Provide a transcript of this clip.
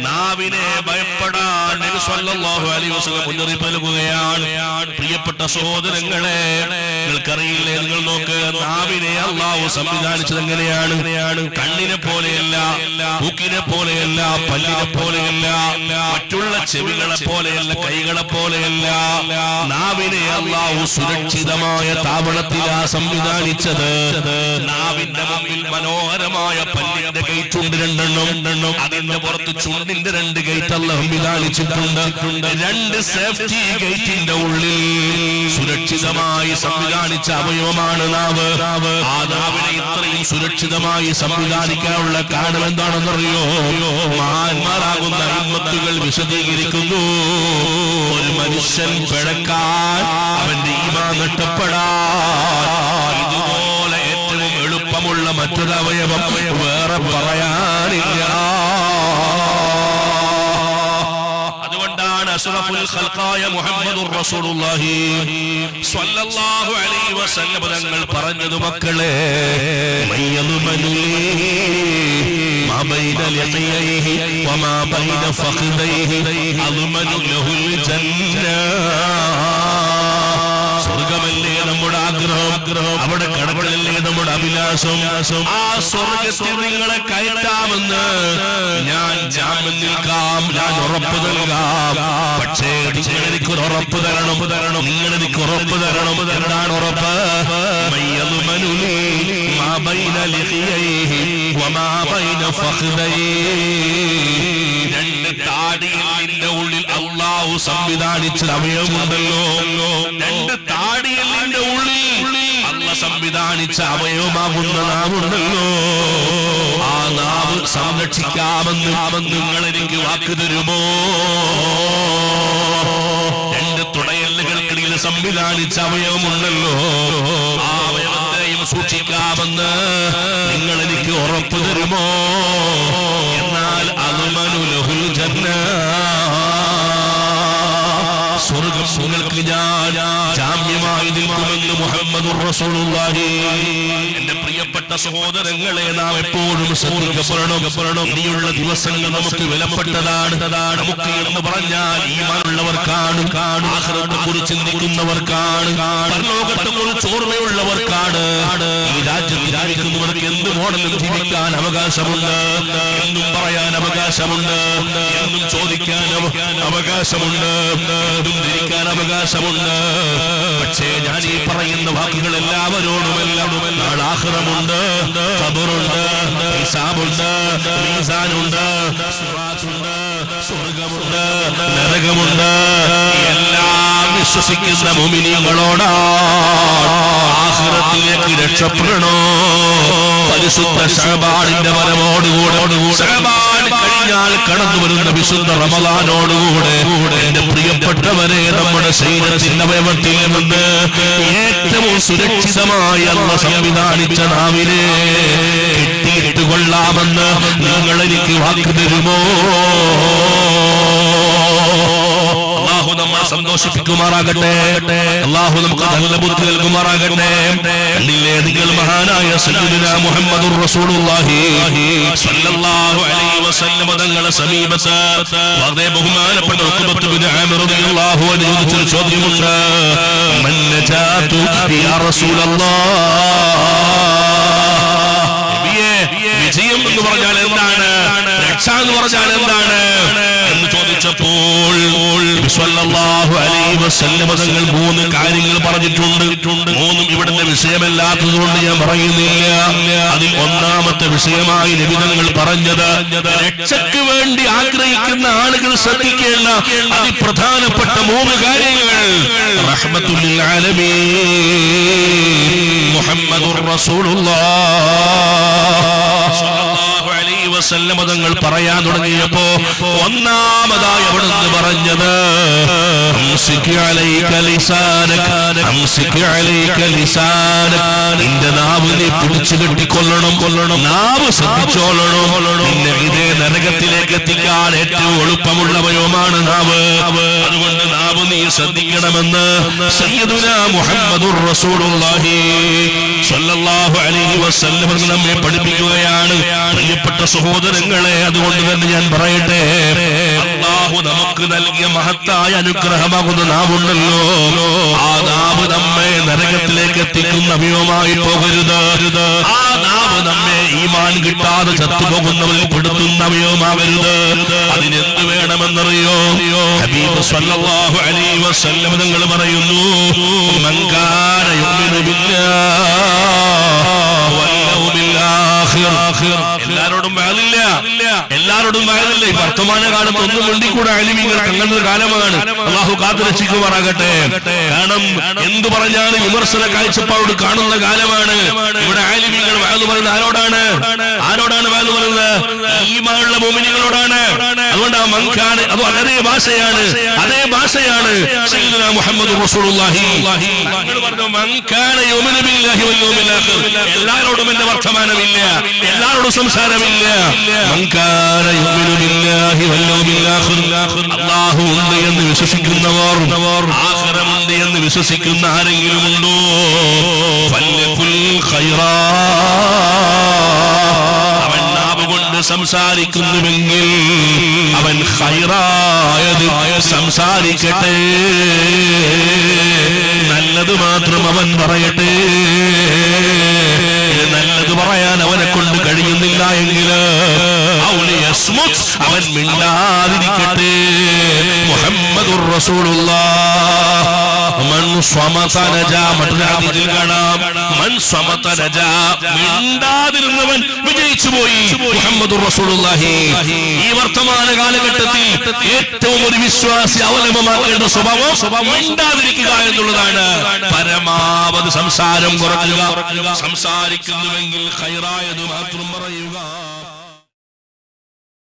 നാവിനെ ഭയപ്പെടാൻ നബി സല്ലല്ലാഹു അലൈഹി വസല്ലം മുന്നറിയിപ്പ് നൽകുകയാണ്. പ്രിയപ്പെട്ട സഹോദരങ്ങളെ, നിങ്ങൾക്കറിയില്ലേ, നിങ്ങൾ നോക്ക്, നാവിനെ അല്ലാഹു സംവിധാനിച്ചത് എങ്ങനെയാണ്? കണ്ണിനെ പോലെയല്ല, മൂക്കിനെ പോലെയല്ല, പല്ലിനെ പോലെയല്ല, മറ്റുള്ള ചെവികളെ പോലെയല്ല, കൈകളെ പോലെയല്ല. നാവിനെ അല്ലാഹു സുരക്ഷിതമായ താവളത്തിലാ സംവിധാനിച്ചത്. നാവിന്റെ മുമ്പിൽ മനോഹരമായ പല്ലിന്റെ ഗേറ്റുണ്ട്, രണ്ടെണ്ണം. അതിന്റെ പുറത്ത് ചുണ്ടിന്റെ 2 ഗേറ്റ് അല്ലാഹു സംവിധാനിച്ചിട്ടുണ്ട്. 2 സേഫ്റ്റി ഗേറ്റിന്റെ ഉള്ളിൽ സുരക്ഷിതമായി സംവിധാനിച്ച അവയവമാണ് നാവ്. ആ നാവിനെ ഇത്രയും സുരക്ഷിതമായി സംവിധാനിക്കാനുള്ള കാരണം എന്താണെന്നറിയോ? മഹാന്മാരാകുന്ന അയിമ്മത്തുകൾ വിശദീകരിക്കുന്നു. ഒരു മനുഷ്യൻ പിഴക്കാൻ, അവന്റെ ഈമാൻ നഷ്ടപ്പെടാൻ ഇതുപോലെ ഏറ്റവും എളുപ്പമുള്ള മറ്റൊരു അവയവം വേറെ പറയാനില്ല. അതുകൊണ്ടാണ് അഷ്റഫുൽ ഖൽഖായ മുഹമ്മദുർ റസൂലുള്ളാഹി സ്വല്ലല്ലാഹു അലൈഹി വസല്ലം തങ്ങൾ പറഞ്ഞത്, മക്കളെ, മയ്യലുമനുലി മാ ബൈന ലഖയൈഹി വമാ ബൈന ഫഖദൈഹി അൽമനു ലഹുൽ ജന്ന. സ്വർഗമല്ലേ നമ്മുടെ ആഗ്രഹം, അവിടെ കടകളല്ലേ നമ്മുടെ അഭിലാഷം. ആ സ്വർഗത്തിൽ നിങ്ങളെ കയറ്റാമെന്ന് ഞാൻ ജാമ്യം നിൽക്കാം, ഞാൻ ഉറപ്പ് നൽകാം. പക്ഷേ നിങ്ങൾ എനിക്കൊരു ഉറപ്പ് തരണം, നിങ്ങൾ എനിക്ക് ഉറപ്പ് തരണം. എന്താണ് ഉറപ്പ്? മയ്യലുമനുലി മാ ബൈന ലഖയൈഹി വമാ ബൈന ഫഖദൈഹി. 2 താടിയെല്ലിന്റെ ഉള്ളിൽ അല്ലാഹു സംവിധാനിച്ച അവയവമുണ്ടല്ലോ, 2 താടിയെല്ലിന്റെ ഉള്ളിൽ അല്ലാഹു സംവിധാനിച്ച അവയവമാകുന്ന നാവുണ്ടല്ലോ. ആ നാവ് സംരക്ഷിക്കാമെന്ന് നിങ്ങൾ എനിക്ക് വാക്ക് തരുമോ? 2 തുടയെല്ലുകൾക്കിടയിൽ സംവിധാനിച്ച അവയവമുണ്ടല്ലോ, ആ അവയവത്തെയും സൂക്ഷിക്കാമെന്ന് നിങ്ങൾ എനിക്ക് ഉറപ്പ് തരുമോ? എന്നാൽ അൽമനു ലഹുൽ ജന്ന, സ്വർഗ്ഗം നിങ്ങൾക്ക് ഞാൻ ജാമ്യമായി നിൽക്കുമെന്ന് മുഹമ്മദുർ റസൂലുള്ളാഹി. എന്റെ പ്രിയപ്പെട്ട സഹോദരങ്ങളെ, നാം എപ്പോഴും ശ്രദ്ധിക്കപ്പെടണം. ഇനിയുള്ള ദിവസങ്ങൾ നമുക്ക് വിലപ്പെട്ടതാണ്. നമുക്ക് എന്ന് പറഞ്ഞാൽ ഈമാനുള്ളവർക്കാണ്, ആഖിറത്തെ കുറിച്ച് ചിന്തിക്കുന്നവർക്കാണ്, പരലോകത്തെ കുറിച്ച് ഓർമ്മയുള്ളവർക്കാണ്. ഈ രാജ്യത്ത് ജീവിക്കുന്നവർക്ക് എന്ത് മോഡലും ജീവിക്കാൻ അവകാശമുണ്ട്, എന്നും പറയാൻ അവകാശമുണ്ട്, എന്നും ചോദിക്കാൻ അവകാശമുണ്ട്, എന്തും ധരിക്കാൻ അവകാശമുണ്ട്. പക്ഷേ ഞാൻ ഈ പറയുന്ന വാക്കുകൾ എല്ലാവരോടുമെല്ലാം നാളെ ആഖിറമുണ്ട്, ഖബറുണ്ട്, ഹിസാബുണ്ട്, മീസാനുണ്ട്, സിറാത്തുണ്ട്, സ്വർഗ്ഗമുണ്ട്, നരകമുണ്ട്. എല്ലാം വിശ്വസിക്കുന്ന മുഅ്മിനീങ്ങളോടാണ് ആഖിറത്തിലേക്ക് രക്ഷപ്പെടണോ. പരിശുദ്ധ ശഅബാനിന്റെ വരവോടുകൂടെ, ശഅബാൻ കഴിഞ്ഞാൽ കടന്നു വരുന്ന വിശുദ്ധ റമളാനോടുകൂടെ, എന്റെ പ്രിയപ്പെട്ടവരെ, നമ്മുടെ ശരീരത്തിന്റെ അവയവത്തിൽ നിന്ന് ഏറ്റവും സുരക്ഷിതമായി അല്ലാഹു സംവിധാനിച്ച നാവിനെ കെട്ടിയിട്ട് കൊള്ളാമെന്ന് നിങ്ങൾ എനിക്ക് വാക്ക് തരുമോ? അല്ലാഹു നമ്മളെ സന്തോഷിപ്പിക്കുമാറാകട്ടെ. അല്ലാഹു നമുക്ക് നല്ല ബുദ്ധി നൽകുമാറാകട്ടെ. കണ്ടില്ലേ, നിങ്ങൾ മഹാനായ സയ്യിദുനാ മുഹമ്മദുർ റസൂലുള്ളാഹി സ്വല്ലല്ലാഹു അലൈഹി വസല്ലം തങ്ങളുടെ സമീപത്ത് വളരെ ബഹുമാനപ്പെട്ട ഉഖബത്ത് ബിൻ ആമിർ റളിയല്ലാഹു അൻഹു ചോദിച്ച ചോദ്യമുണ്ട്, മൻ നജാതു യാ റസൂലല്ലാഹ്. വിജയം എന്ന് പറഞ്ഞാൽ എന്താണ്, രക്ഷ എന്ന് പറഞ്ഞാൽ എന്താണ് എന്ന് ചോദിച്ചപ്പോൾ സ്വല്ലല്ലാഹു അലൈഹി വസല്ലം തങ്ങൾ 3 കാര്യങ്ങൾ പറഞ്ഞിട്ടുണ്ട്. 3ഉം ഇവിടുത്തെ വിഷയമല്ലാത്തതുകൊണ്ട് ഞാൻ പറയുന്നില്ല. അതിൽ ഒന്നാമത്തെ വിഷയമായി നബി തങ്ങൾ പറഞ്ഞത്, രക്ഷയ്ക്ക് വേണ്ടി ആഗ്രഹിക്കുന്ന ആളുകൾ ശ്രദ്ധിക്കേണ്ട അതിപ്രധാനപ്പെട്ട 3 കാര്യങ്ങൾ. റഹ്മത്തുൽ ലിൽ ആലമീൻ മുഹമ്മദുർ റസൂലുള്ളാഹ് സ്വല്ലല്ലാഹു അലൈഹി വസല്ലം തങ്ങൾ പറയാൻ തുടങ്ങിയപ്പോ ഒന്നാമതായി അവിടുന്ന് പറഞ്ഞത്, അംസിക് അലൈക ലിസാനക, അംസിക് അലൈക ലിസാനക. നിന്റെ നാവിനെ പിടിച്ചു കെട്ടിക്കൊള്ളണം, നാവ് ശ്രദ്ധിച്ചോളണം. നിന്നെ ഇതേ നരകത്തിലേക്ക് എത്തിക്കാൻ ഏറ്റവും എളുപ്പമുള്ളവയുമാണ് നാവ്. അതുകൊണ്ട് നാവ് നീ ശ്രദ്ധിക്കണമെന്ന് സയ്യിദുനാ മുഹമ്മദുർ റസൂലുള്ളാഹി സ്വല്ലല്ലാഹു അലൈഹി വസല്ലം നമ്മെ പഠിപ്പിക്കുകയാണ്. പ്രിയപ്പെട്ട സഹോദരങ്ങളെ, അതുകൊണ്ട് തന്നെ ഞാൻ പറയട്ടെ, നമുക്ക് നൽകിയ മഹത്തായ അനുഗ്രഹമാകുന്ന നാവുണ്ടല്ലോ, ആ നാവ് നമ്മെ നരകത്തിലേക്ക് എത്തിക്കുന്ന അവയവമായി പോകരുത്. ആ നാവ് നമ്മെ ഈമാൻ കിട്ടാതെ ചത്തുപോകുന്നവരിൽ പെടുത്തുന്ന അവയവമാകരുത്. അതിനെന്ത് വേണമെന്നറിയോ? ഹബീബ് സ്വല്ലല്ലാഹു അലൈഹി വസല്ലം തങ്ങൾ പറയുന്നു, മൻ കാന യുമിനു ബില്ലാഹി വൽ യൗമിൽ ആഖിർ. എല്ലാരോടും വഅലില്ല, എല്ലാരോടും വഅലില്ല. ഈ വർത്തമാന കാലത്ത് ഒന്നും വേണ്ടിക്കൂടെ അലിമീങ്ങൾ തങ്ങളുടെ കാലമാണ്. അല്ലാഹു കാത്തുരക്ഷിക്കുമാറാകട്ടെ. കാരണം എന്തു പറഞ്ഞാലും വിമർശന കാഴ്ചപ്പാടോട് കാണുന്ന കാലമാണ്. ഇവിടെ ആലിമീങ്ങൾ വഅല് പറയുന്നത് ആരോടാണ്? ആരോടാണ് വഅല് പറയുന്നത്? ഈമാനുള്ള മുഅ്മിനീങ്ങളോടാണ്. അതുകൊണ്ട് ആ മൻകാന, അത് അതേ ഭാഷയാണ്, അതേ ഭാഷയാണ് സയ്യിദുനാ മുഹമ്മദ് റസൂലുള്ളാഹി പറഞ്ഞു, മൻകാന യുമിനു ബില്ലാഹി വൽ യൗമിൽ ആഖിർ. എല്ലാരോടും എന്റെ വർത്തമാനമില്ല, എല്ലാരോടും സംസാരമില്ല. മൻകാന യുമിനു ബില്ലാഹി വൽ യൗമിൽ ആഖിർ. അല്ലാഹു ഉണ്ട് എന്ന് വിശ്വസിക്കുന്നവർ, ആഖിറമുണ്ട് എന്ന് വിശ്വസിക്കുന്ന ആരെങ്കിലും ഉണ്ടോ? ഫൽയകുൽ ഖൈറാ. അവൻ നാവ് കൊണ്ട് സംസാരിക്കുന്നുവെങ്കിൽ അവൻ ഖൈറായത് സംസാരിക്കട്ടെ, നല്ലത് മാത്രം അവൻ പറയട്ടെ. നല്ലത് പറയാൻ അവനെ കൊണ്ട് കഴിയുന്നില്ല എങ്കിൽ അവൻ മിണ്ടാതിരിക്കട്ടെ. മുഹമ്മദുർ റസൂലുള്ളാഹ് മൻ സ്വമത നജാ. മറ്റൊരു ഹദീസിൽ കാണാം, മൻ സ്വമത നജാ. മിണ്ടാതിരുന്നവൻ വിജയിച്ചു പോയി. മുഹമ്മദുർ റസൂലുള്ളാഹി. ഈ വർത്തമാന കാലഘട്ടത്തിൽ ഏറ്റവും ഒരു വിശ്വാസി അവലംബമാക്കേണ്ട സ്വഭാവം മിണ്ടാതിരിക്കുക എന്നുള്ളതാണ്. പരമാവധി സംസാരം കുറയ്ക്കുക. സംസാരിക്കുന്നുവെങ്കിൽ ഖൈറായത് മാത്രം പറയുക.